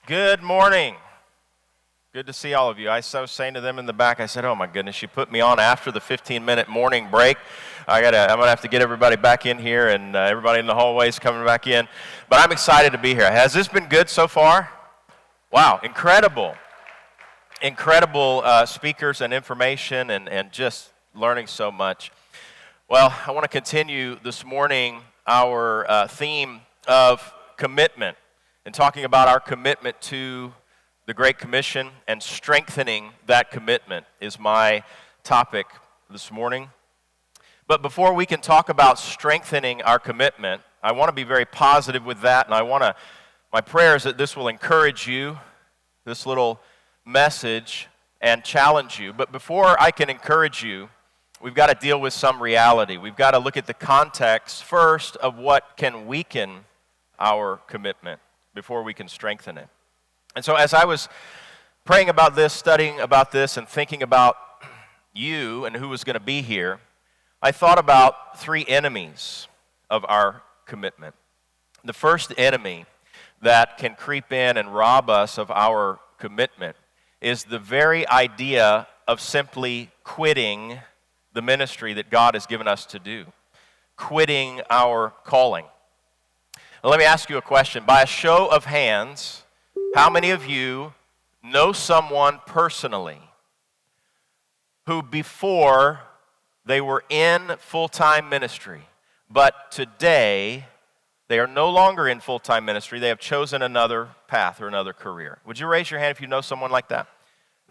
Good morning. Good to see all of you. I was saying to them in the back, I said, oh my goodness, you put me on after the 15-minute morning break. I'm going to have to get everybody back in here, and everybody in the hallways coming back in. But I'm excited to be here. Has this been good so far? Wow, incredible. Incredible speakers and information and just learning so much. Well, I want to continue this morning our theme of commitment and talking about our commitment to the Great Commission and strengthening that commitment is my topic this morning. But before we can talk about strengthening our commitment, I want to be very positive with that, and my prayer is that this will encourage you, this little message, and challenge you. But before I can encourage you, we've got to deal with some reality. We've got to look at the context first of what can weaken our commitment before we can strengthen it. And so as I was praying about this, studying about this, and thinking about you and who was going to be here, I thought about three enemies of our commitment. The first enemy that can creep in and rob us of our commitment is the very idea of simply quitting the ministry that God has given us to do, quitting our calling. Now, let me ask you a question. By a show of hands, how many of you know someone personally who before they were in full-time ministry, but today they are no longer in full-time ministry, they have chosen another path or another career? Would you raise your hand if you know someone like that?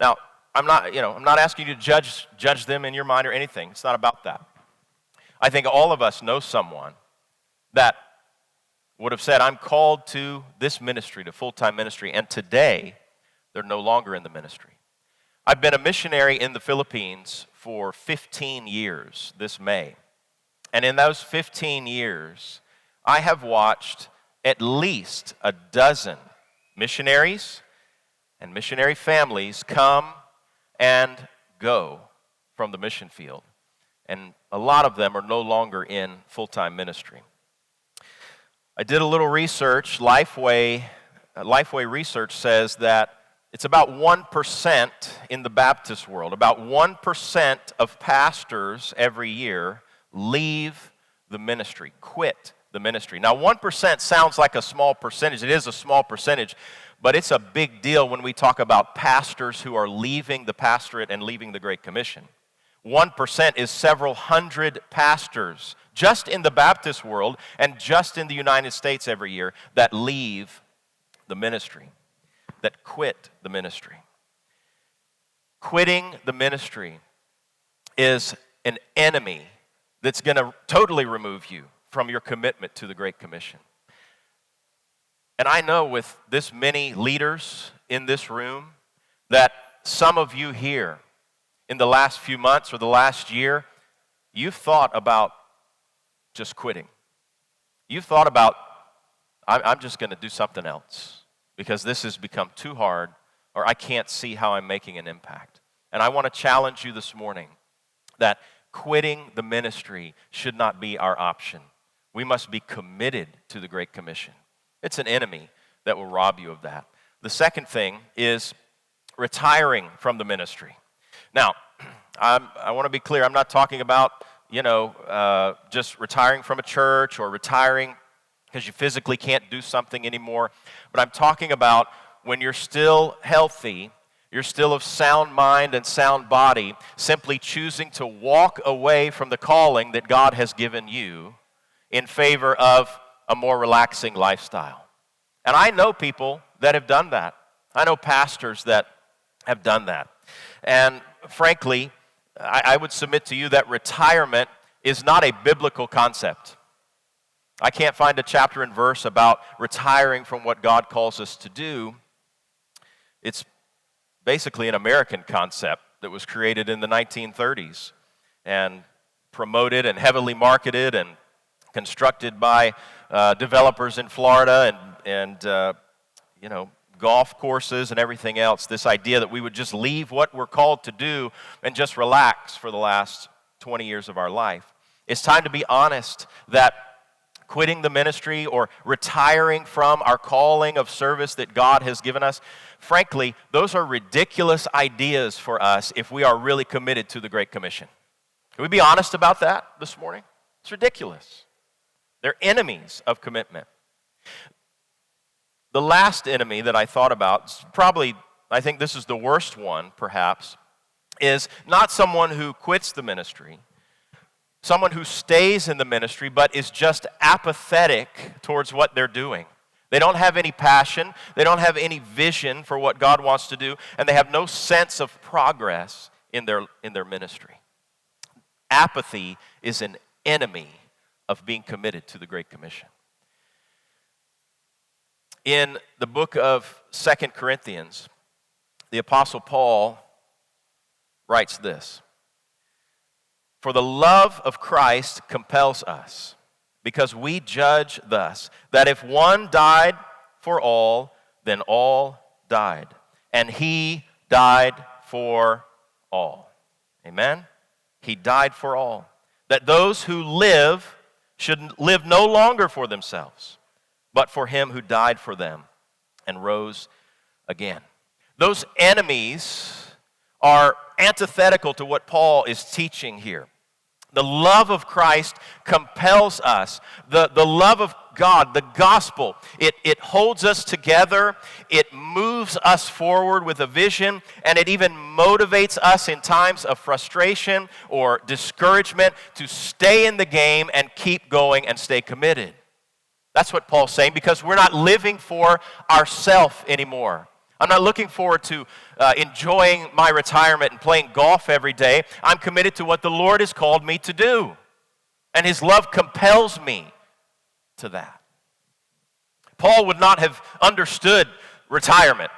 Now, I'm not asking you to judge them in your mind or anything. It's not about that. I think all of us know someone that would have said, I'm called to this ministry, to full-time ministry, and today they're no longer in the ministry. I've been a missionary in the Philippines for 15 years this May. And in those 15 years, I have watched at least a dozen missionaries and missionary families come and go from the mission field. And a lot of them are no longer in full-time ministry. I did a little research. Lifeway research says that it's about 1% in the Baptist world. About 1% of pastors every year leave the ministry, quit the ministry. Now, 1% sounds like a small percentage. It is a small percentage, but it's a big deal when we talk about pastors who are leaving the pastorate and leaving the Great Commission. 1% is several hundred pastors just in the Baptist world and just in the United States every year that leave the ministry, that quit the ministry. Quitting the ministry is an enemy that's going to totally remove you from your commitment to the Great Commission. And I know with this many leaders in this room that some of you here in the last few months or the last year, you've thought about just quitting. You've thought about, I'm just going to do something else because this has become too hard or I can't see how I'm making an impact. And I want to challenge you this morning that quitting the ministry should not be our option. We must be committed to the Great Commission. It's an enemy that will rob you of that. The second thing is retiring from the ministry. Now, I want to be clear. I'm not talking about, just retiring from a church or retiring because you physically can't do something anymore. But I'm talking about when you're still healthy, you're still of sound mind and sound body, simply choosing to walk away from the calling that God has given you in favor of a more relaxing lifestyle. And I know people that have done that. I know pastors that have done that. And frankly, I would submit to you that retirement is not a biblical concept. I can't find a chapter and verse about retiring from what God calls us to do. It's basically an American concept that was created in the 1930s and promoted and heavily marketed and constructed by developers in Florida and golf courses and everything else, this idea that we would just leave what we're called to do and just relax for the last 20 years of our life. It's time to be honest that quitting the ministry or retiring from our calling of service that God has given us, frankly, those are ridiculous ideas for us if we are really committed to the Great Commission. Can we be honest about that this morning? It's ridiculous. They're enemies of commitment. The last enemy that I thought about, probably, I think this is the worst one, perhaps, is not someone who quits the ministry, someone who stays in the ministry but is just apathetic towards what they're doing. They don't have any passion, they don't have any vision for what God wants to do, and they have no sense of progress in their ministry. Apathy is an enemy of being committed to the Great Commission. In the book of 2 Corinthians, the Apostle Paul writes this: "For the love of Christ compels us, because we judge thus, that if one died for all, then all died. And he died for all." Amen? He died for all. That those who live should live no longer for themselves, but for him who died for them and rose again. Those enemies are antithetical to what Paul is teaching here. The love of Christ compels us. The love of God, the gospel, it holds us together, it moves us forward with a vision, and it even motivates us in times of frustration or discouragement to stay in the game and keep going and stay committed. That's what Paul's saying, because we're not living for ourselves anymore. I'm not looking forward to enjoying my retirement and playing golf every day. I'm committed to what the Lord has called me to do. And his love compels me to that. Paul would not have understood retirement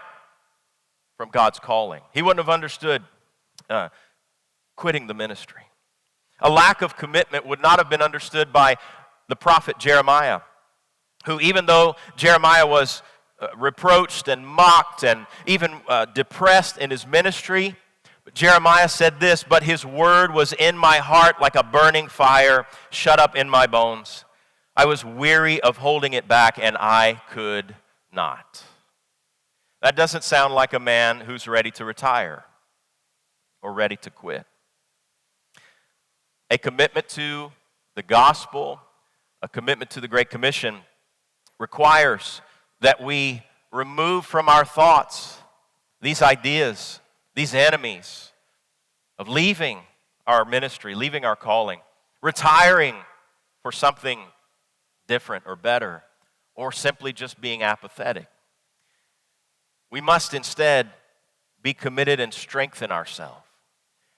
from God's calling. He wouldn't have understood quitting the ministry. A lack of commitment would not have been understood by the prophet Jeremiah, who, even though Jeremiah was reproached and mocked and even depressed in his ministry, Jeremiah said this: "But his word was in my heart like a burning fire, shut up in my bones. I was weary of holding it back, and I could not." That doesn't sound like a man who's ready to retire or ready to quit. A commitment to the gospel, a commitment to the Great Commission, requires that we remove from our thoughts these ideas, these enemies of leaving our ministry, leaving our calling, retiring for something different or better, or simply just being apathetic. We must instead be committed and strengthen ourselves.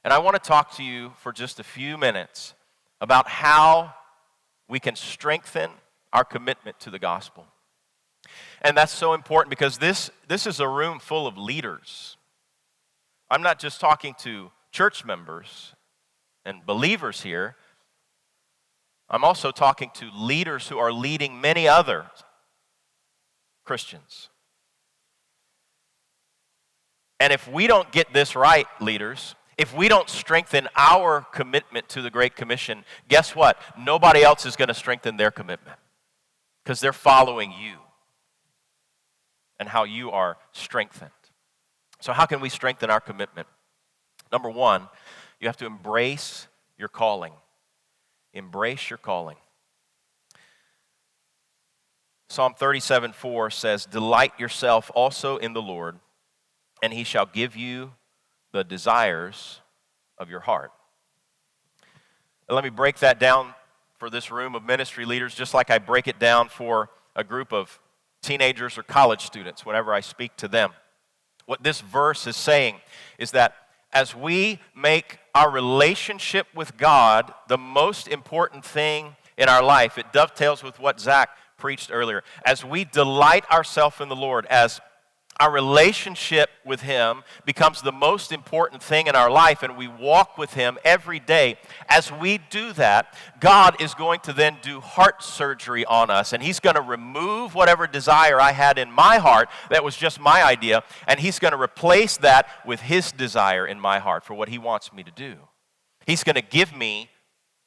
And I want to talk to you for just a few minutes about how we can strengthen our commitment to the gospel. And that's so important because this is a room full of leaders. I'm not just talking to church members and believers here. I'm also talking to leaders who are leading many other Christians. And if we don't get this right, leaders, if we don't strengthen our commitment to the Great Commission, guess what? Nobody else is going to strengthen their commitment because they're following you and how you are strengthened. So how can we strengthen our commitment? Number one, you have to embrace your calling. Embrace your calling. Psalm 37:4 says, "Delight yourself also in the Lord, and he shall give you the desires of your heart." And let me break that down for this room of ministry leaders, just like I break it down for a group of teenagers or college students whenever I speak to them. What this verse is saying is that as we make our relationship with God the most important thing in our life, it dovetails with what Zach preached earlier. As we delight ourselves in the Lord, as our relationship with him becomes the most important thing in our life, and we walk with him every day. As we do that, God is going to then do heart surgery on us, and he's going to remove whatever desire I had in my heart that was just my idea, and he's going to replace that with his desire in my heart for what he wants me to do. He's going to give me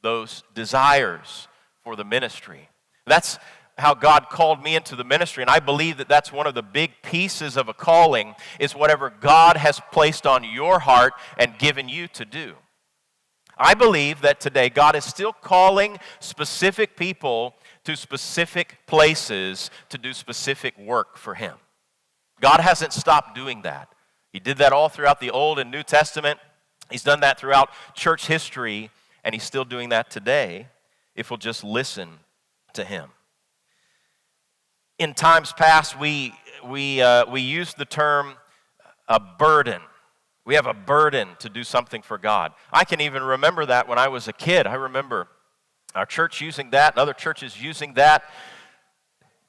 those desires for the ministry. That's how God called me into the ministry, and I believe that that's one of the big pieces of a calling, is whatever God has placed on your heart and given you to do. I believe that today God is still calling specific people to specific places to do specific work for Him. God hasn't stopped doing that. He did that all throughout the Old and New Testament. He's done that throughout church history, and He's still doing that today if we'll just listen to Him. In times past, we used the term a burden. We have a burden to do something for God. I can even remember that when I was a kid. I remember our church using that and other churches using that.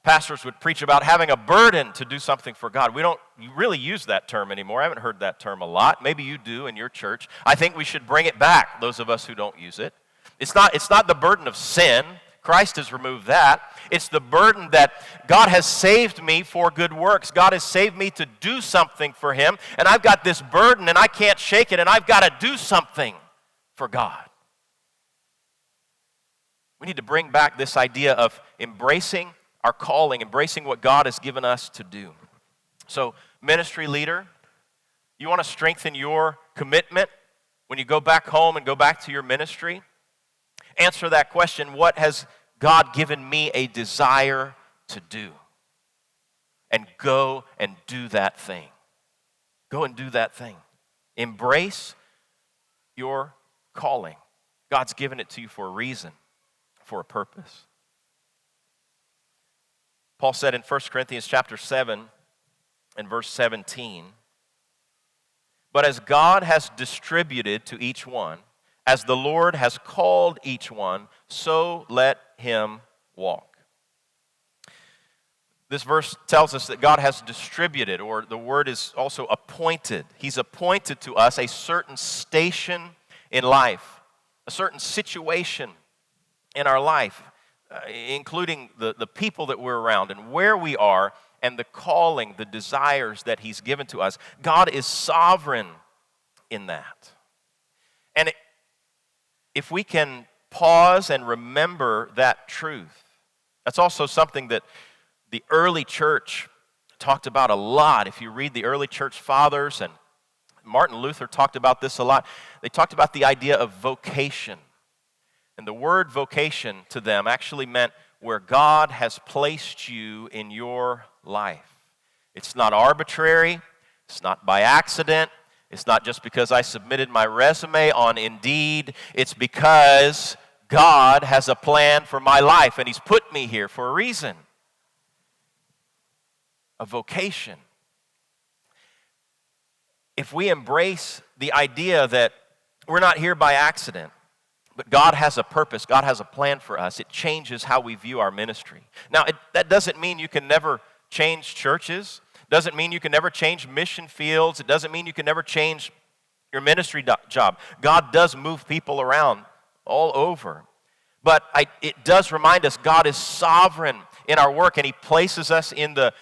Pastors would preach about having a burden to do something for God. We don't really use that term anymore. I haven't heard that term a lot. Maybe you do in your church. I think we should bring it back, those of us who don't use it. It's not the burden of sin. Christ has removed that. It's the burden that God has saved me for good works. God has saved me to do something for Him, and I've got this burden, and I can't shake it, and I've got to do something for God. We need to bring back this idea of embracing our calling, embracing what God has given us to do. So, ministry leader, you want to strengthen your commitment when you go back home and go back to your ministry? Answer that question: what has God given me a desire to do? And go and do that thing. Go and do that thing. Embrace your calling. God's given it to you for a reason, for a purpose. Paul said in 1 Corinthians chapter 7 and verse 17, "But as God has distributed to each one, as the Lord has called each one, so let him walk." This verse tells us that God has distributed, or the word is also appointed. He's appointed to us a certain station in life, a certain situation in our life, including the people that we're around and where we are and the calling, the desires that He's given to us. God is sovereign in that. And if we can pause and remember that truth, that's also something that the early church talked about a lot. If you read the early church fathers, and Martin Luther talked about this a lot, they talked about the idea of vocation. And the word vocation to them actually meant where God has placed you in your life. It's not arbitrary. It's not by accident. It's not just because I submitted my resume on Indeed. It's because God has a plan for my life, and He's put me here for a reason. A vocation. If we embrace the idea that we're not here by accident, but God has a purpose, God has a plan for us, it changes how we view our ministry. Now, that doesn't mean you can never change churches. Doesn't mean you can never change mission fields. It doesn't mean you can never change your ministry job. God does move people around all over. But it does remind us God is sovereign in our work, and He places us in the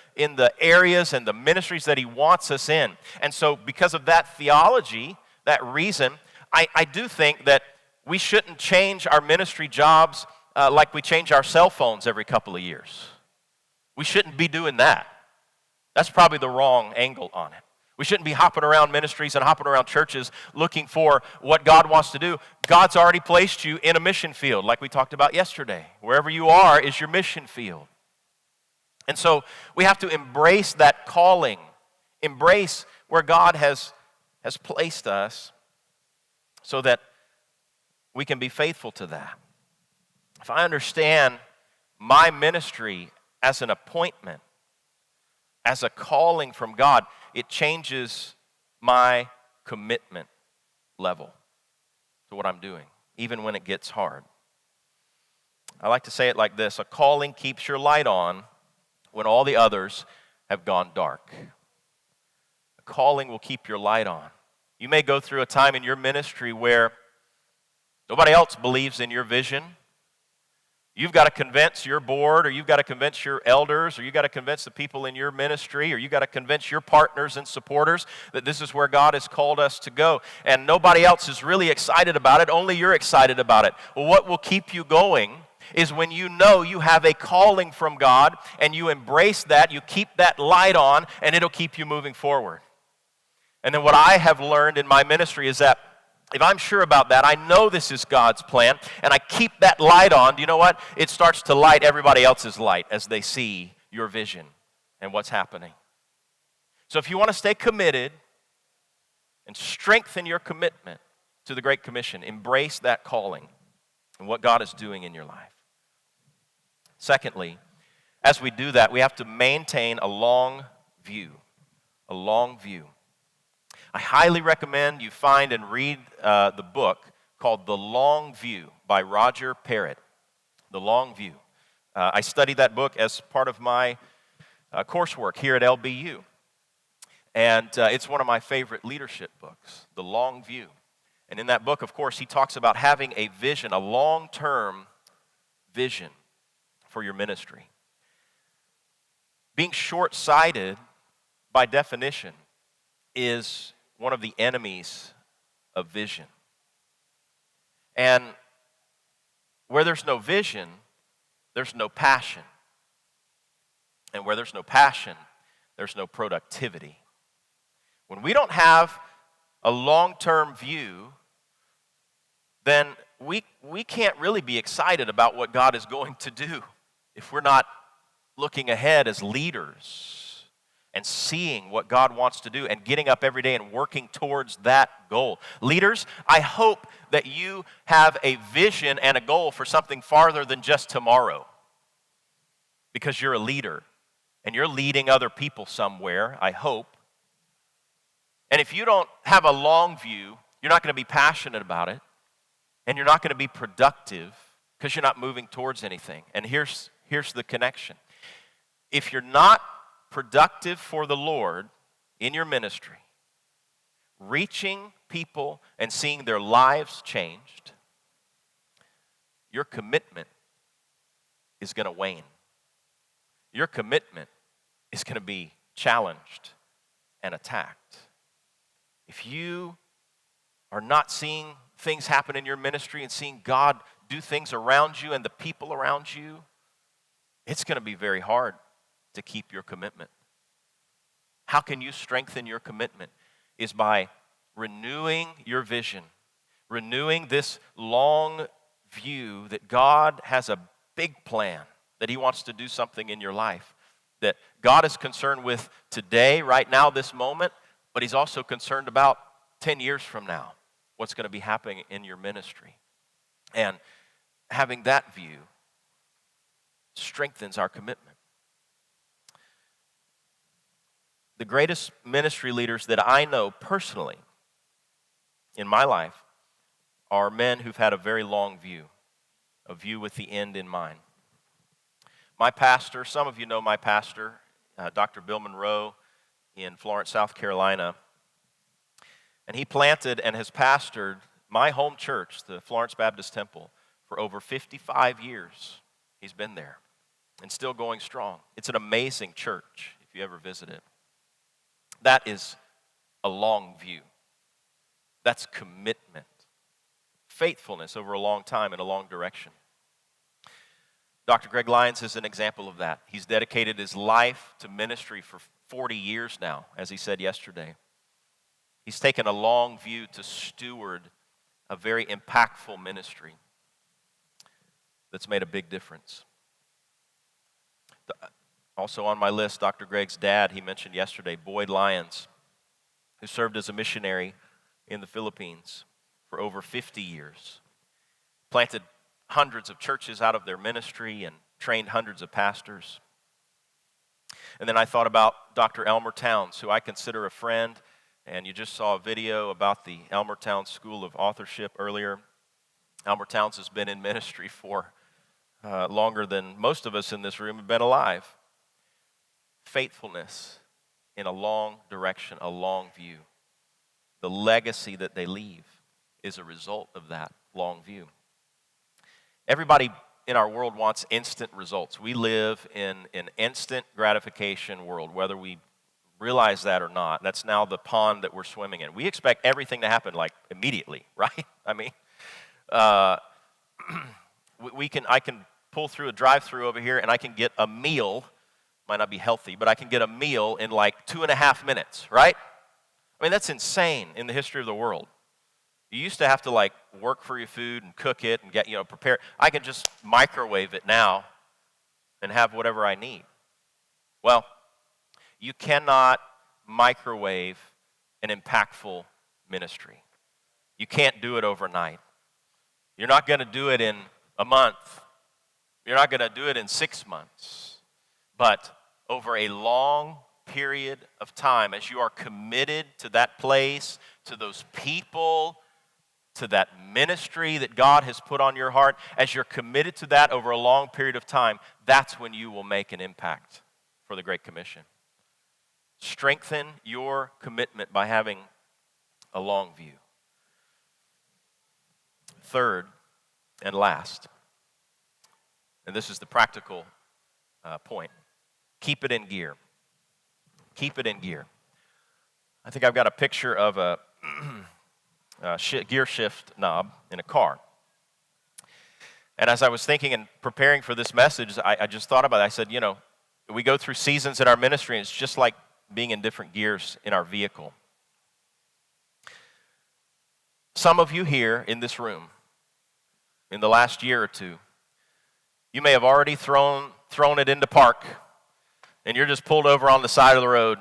areas and the ministries that He wants us in. And so because of that theology, that reason, I do think that we shouldn't change our ministry jobs like we change our cell phones every couple of years. We shouldn't be doing that. That's probably the wrong angle on it. We shouldn't be hopping around ministries and hopping around churches looking for what God wants to do. God's already placed you in a mission field, like we talked about yesterday. Wherever you are is your mission field. And so we have to embrace that calling, embrace where God has placed us so that we can be faithful to that. If I understand my ministry as an appointment, as a calling from God, it changes my commitment level to what I'm doing, even when it gets hard. I like to say it like this: a calling keeps your light on when all the others have gone dark. A calling will keep your light on. You may go through a time in your ministry where nobody else believes in your vision. You've got to convince your board, or you've got to convince your elders, or you've got to convince the people in your ministry, or you've got to convince your partners and supporters that this is where God has called us to go. And nobody else is really excited about it, only you're excited about it. Well, what will keep you going is when you know you have a calling from God and you embrace that, you keep that light on, and it'll keep you moving forward. And then what I have learned in my ministry is that if I'm sure about that, I know this is God's plan, and I keep that light on, do you know what? It starts to light everybody else's light as they see your vision and what's happening. So if you want to stay committed and strengthen your commitment to the Great Commission, embrace that calling and what God is doing in your life. Secondly, as we do that, we have to maintain a long view. A long view. I highly recommend you find and read the book called The Long View by Roger Parrott. The Long View. I studied that book as part of my coursework here at LBU. And it's one of my favorite leadership books, The Long View. And in that book, of course, he talks about having a vision, a long-term vision for your ministry. Being short-sighted, by definition, is one of the enemies of vision. And where there's no vision, there's no passion. And where there's no passion, there's no productivity. When we don't have a long-term view, then we can't really be excited about what God is going to do if we're not looking ahead as leaders and seeing what God wants to do and getting up every day and working towards that goal. Leaders, I hope that you have a vision and a goal for something farther than just tomorrow, because you're a leader and you're leading other people somewhere, I hope. And if you don't have a long view, you're not going to be passionate about it, and you're not going to be productive because you're not moving towards anything. And here's the connection. If you're not productive for the Lord in your ministry, reaching people and seeing their lives changed, your commitment is going to wane. Your commitment is going to be challenged and attacked. If you are not seeing things happen in your ministry and seeing God do things around you and the people around you, it's going to be very hard to keep your commitment. How can you strengthen your commitment? Is by renewing your vision, renewing this long view that God has a big plan, that He wants to do something in your life, that God is concerned with today, right now, this moment, but He's also concerned about 10 years from now, what's going to be happening in your ministry. And having that view strengthens our commitment. The greatest ministry leaders that I know personally in my life are men who've had a very long view, a view with the end in mind. My pastor, some of you know my pastor, Dr. Bill Monroe in Florence, South Carolina, and he planted and has pastored my home church, the Florence Baptist Temple, for over 55 years. He's been there and still going strong. It's an amazing church if you ever visit it. That is a long view. That's commitment. Faithfulness over a long time in a long direction. Dr. Greg Lyons is an example of that. He's dedicated his life to ministry for 40 years now, as he said yesterday. He's taken a long view to steward a very impactful ministry that's made a big difference. Also on my list, Dr. Greg's dad, he mentioned yesterday, Boyd Lyons, who served as a missionary in the Philippines for over 50 years, planted hundreds of churches out of their ministry and trained hundreds of pastors. And then I thought about Dr. Elmer Towns, who I consider a friend, and you just saw a video about the Elmer Towns School of Authorship earlier. Elmer Towns has been in ministry for longer than most of us in this room have been alive. Faithfulness in a long direction, a long view. The legacy that they leave is a result of that long view. Everybody in our world wants instant results. We live in an instant gratification world, whether we realize that or not. That's now the pond that we're swimming in. We expect everything to happen like immediately, right? I mean, I can pull through a drive-through over here and I can get a meal. Might not be healthy, but I can get a meal in like 2.5 minutes, right? I mean, that's insane in the history of the world. You used to have to like work for your food and cook it and get, prepare. I can just microwave it now and have whatever I need. Well, you cannot microwave an impactful ministry. You can't do it overnight. You're not going to do it in a month. You're not going to do it in 6 months. But over a long period of time, as you are committed to that place, to those people, to that ministry that God has put on your heart, as you're committed to that over a long period of time, that's when you will make an impact for the Great Commission. Strengthen your commitment by having a long view. Third and last, and this is the practical point, keep it in gear. Keep it in gear. I think I've got a picture of a gear shift knob in a car. And as I was thinking and preparing for this message, I just thought about it. I said, we go through seasons in our ministry, and it's just like being in different gears in our vehicle. Some of you here in this room, in the last year or two, you may have already thrown it into park, and you're just pulled over on the side of the road,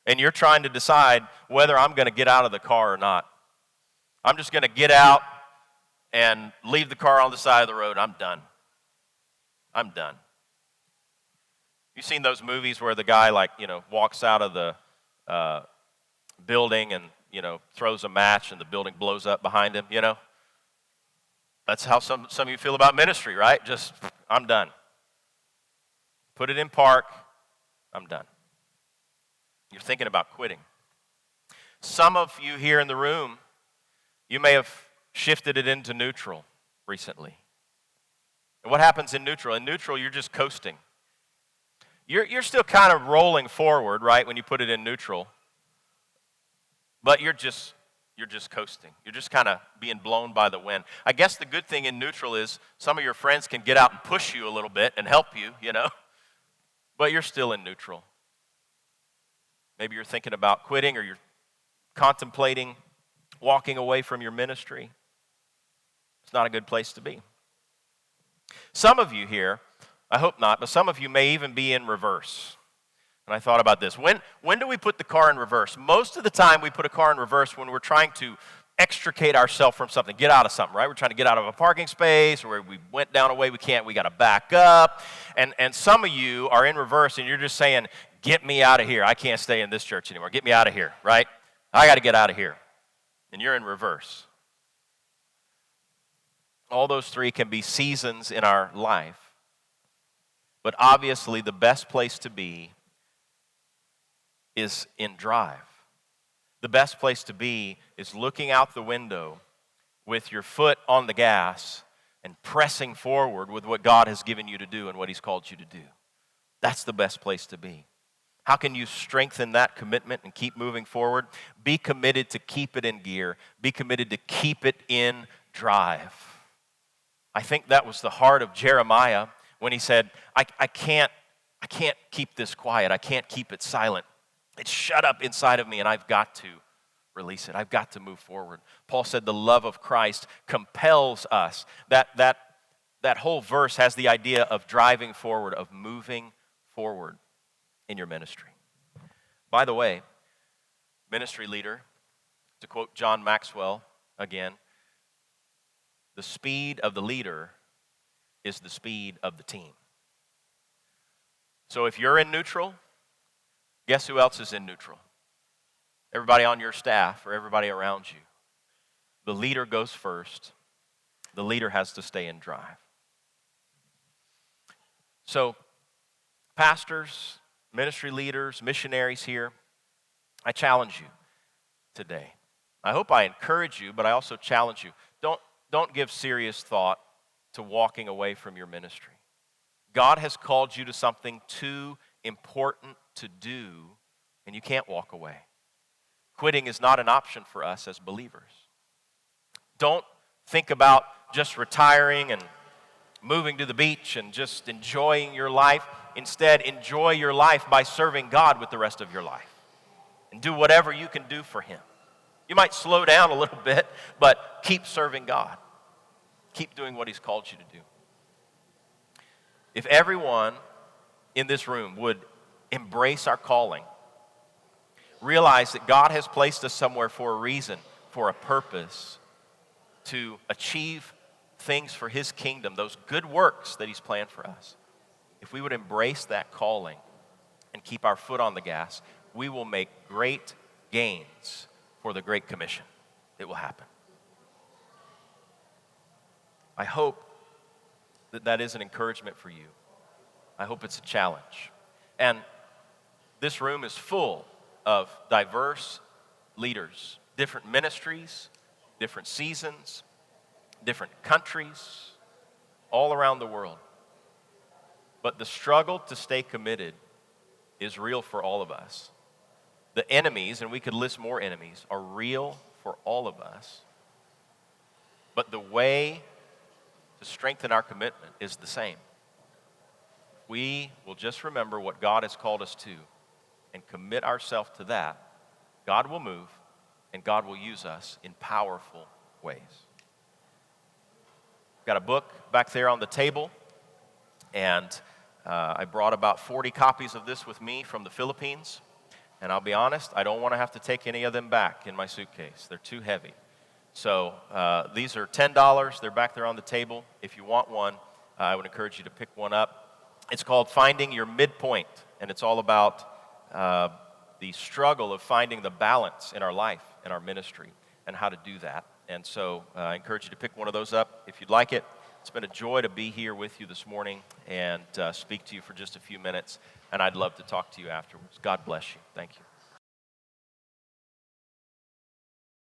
and you're trying to decide whether I'm going to get out of the car or not. I'm just going to get out and leave the car on the side of the road. I'm done. I'm done. You've seen those movies where the guy walks out of the building and throws a match and the building blows up behind him, That's how some of you feel about ministry, right? Just, I'm done. Put it in park, I'm done. You're thinking about quitting. Some of you here in the room, you may have shifted it into neutral recently. And what happens in neutral? In neutral, you're just coasting. You're still kind of rolling forward, right, when you put it in neutral. But you're just coasting. You're just kind of being blown by the wind. I guess the good thing in neutral is some of your friends can get out and push you a little bit and help you, But you're still in neutral. Maybe you're thinking about quitting, or you're contemplating walking away from your ministry. It's not a good place to be. Some of you here, I hope not, but some of you may even be in reverse. And I thought about this. When do we put the car in reverse? Most of the time we put a car in reverse when we're trying to extricate ourselves from something, get out of something, right? We're trying to get out of a parking space, or we went down a way we can't, we got to back up. And some of you are in reverse, and you're just saying, get me out of here. I can't stay in this church anymore. Get me out of here, right? I got to get out of here. And you're in reverse. All those three can be seasons in our life. But obviously the best place to be is in drive. The best place to be is looking out the window with your foot on the gas and pressing forward with what God has given you to do and what He's called you to do. That's the best place to be. How can you strengthen that commitment and keep moving forward? Be committed to keep it in gear. Be committed to keep it in drive. I think that was the heart of Jeremiah when he said, I can't keep this quiet. I can't keep it silent. It's shut up inside of me, and I've got to release it. I've got to move forward. Paul said the love of Christ compels us. That whole verse has the idea of driving forward, of moving forward in your ministry. By the way, ministry leader, to quote John Maxwell again, the speed of the leader is the speed of the team. So if you're in neutral, guess who else is in neutral? Everybody on your staff or everybody around you. The leader goes first. The leader has to stay in drive. So, pastors, ministry leaders, missionaries here, I challenge you today. I hope I encourage you, but I also challenge you. Don't give serious thought to walking away from your ministry. God has called you to something too important to do, and you can't walk away. Quitting is not an option for us as believers. Don't think about just retiring and moving to the beach and just enjoying your life. Instead, enjoy your life by serving God with the rest of your life. And do whatever you can do for Him. You might slow down a little bit, but keep serving God. Keep doing what He's called you to do. If everyone in this room would embrace our calling, realize that God has placed us somewhere for a reason, for a purpose, to achieve things for His kingdom, those good works that He's planned for us. If we would embrace that calling and keep our foot on the gas, we will make great gains for the Great Commission. It will happen. I hope that is an encouragement for you. I hope it's a challenge. And this room is full of diverse leaders, different ministries, different seasons, different countries, all around the world. But the struggle to stay committed is real for all of us. The enemies, and we could list more enemies, are real for all of us. But the way to strengthen our commitment is the same. We will just remember what God has called us to and commit ourselves to that. God will move, and God will use us in powerful ways. Got a book back there on the table, and I brought about 40 copies of this with me from the Philippines. And I'll be honest, I don't want to have to take any of them back in my suitcase. They're too heavy. So these are $10. They're back there on the table. If you want one, I would encourage you to pick one up. It's called Finding Your Midpoint, and it's all about the struggle of finding the balance in our life and our ministry and how to do that. And so I encourage you to pick one of those up if you'd like it. It's been a joy to be here with you this morning and speak to you for just a few minutes, and I'd love to talk to you afterwards. God bless you. Thank you.